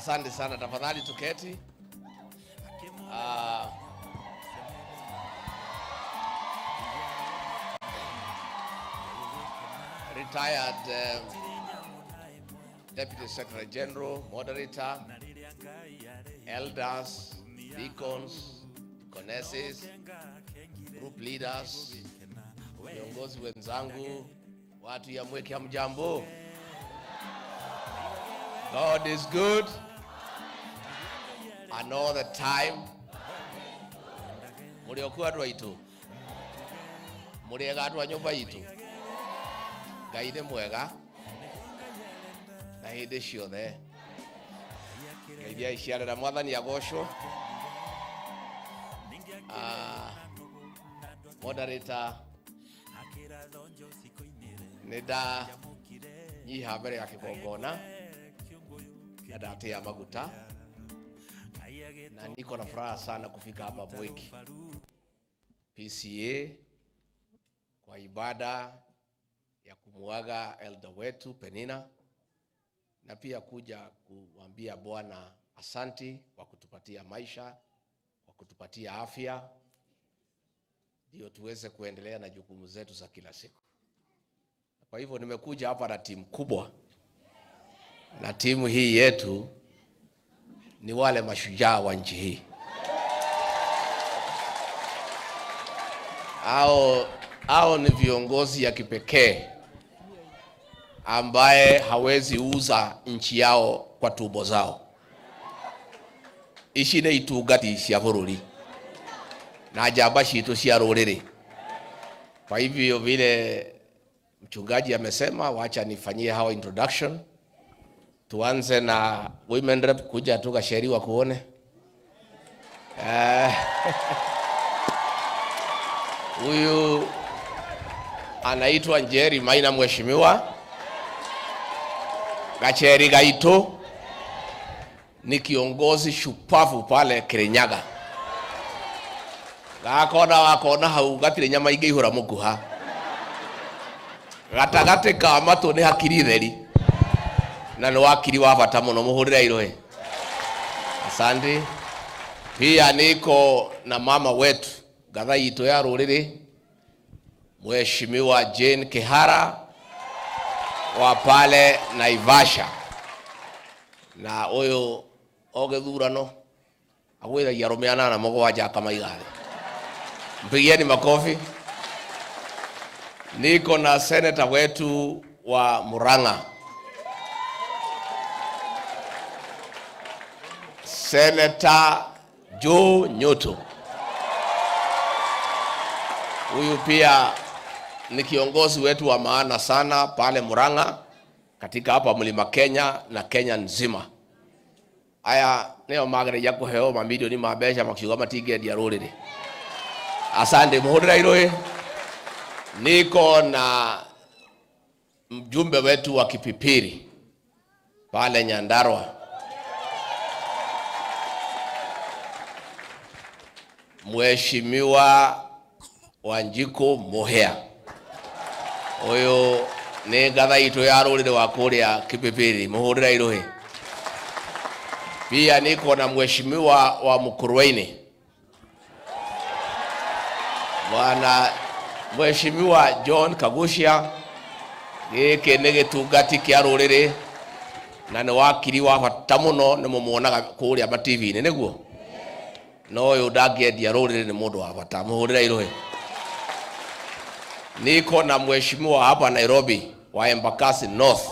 Asante sana, tafadhali tuketi. Retired Deputy Secretary General, Moderator, Elders, Deacons, Deaconesses, Group Leaders, viongozi wenzangu, watu ya mweke hamjambo. God is good and all the time. Muliokuwa dwa itu, muliega dwa nyumba itu, gaide mwega, na hinde ciothe. Ngeithia iciarĩra mwathani agocwo. Moderator, nenda nyiha mbere ya kigongona na ndatia maguta, na niko na furaha sana kufika hapa Mwiki PCA kwa ibada ya kumuaga elder wetu Penina, na pia kuja kuambia Bwana asanti kwa kutupatia maisha, kwa kutupatia afya, ndio tuweze kuendelea na jukumu zetu za kila siku. Kwa hivyo nimekuja hapa na timu kubwa, na timu hii yetu ni wale mashujaa wa nchi hii. Hao ni viongozi ya kipekee ambaye hawezi uza nchi yao kwa tubo zao. Ici nĩ itungati cia bũrũri na njamba citũ cia rũrĩrĩ. Kwa hivyo vile mchungaji amesema, wacha nifanyie hao introduction. Tuanze na women rep, kuja tu Gachagua kuone. Huyu anaitwa Njeri Maina, mheshimiwa. Gacheri Gaito ni kiongozi shupavu pale Kirinyaga. Wakona hau gatire nyama ingĩ ihũra mũkuha. Gatagate ka matũ nĩ hakiri theri, na nĩ wakiri wa bata mũno, mũhũrĩra iroe. Asante. Pia niko na mama wetu gatha itu ya rũrĩrĩ, mheshimiwa Jane Kihara wa pale Naivasha, na uyu ogethurano agwithagia arũme 8 mũgwanja kama igari. Mpigieni makofi. Niko na senator wetu wa Murang'a, Senator Joe Nyoto. Huyu pia ni kiongozi wetu wa maana sana pale Murang'a, katika hapa Mlima Kenya na Kenya nzima. Aya neo magere ya kuheo mamilioni ma mbeca makiuga matingendia rũrĩrĩ. Asante, mũhũrĩra iroe. Niko na mjumbe wetu wa Kipipiri pale Nyandarua, mheshimiwa Wanjiko Mohea. Huyo ni gatha itu ya rũrĩrĩ wa kũrĩa Kipipiri, mũhũrĩra iroe. Pia niko na mheshimiwa wa Mukurweini, Bwana Mheshimiwa John Kagushia. Gĩkĩ nĩ gĩtungati kĩa rũrĩrĩ na nĩ wakiri wa bata mũno, nĩ mũmuonaga kũrĩa ma TV-inĩ nĩguo. No ũyũ ndangĩendia rũrĩrĩ, nĩ mũndũ wa bata, mũhũrĩra iroe. Niko na mheshimiwa hapa Nairobi wa Embakasi North,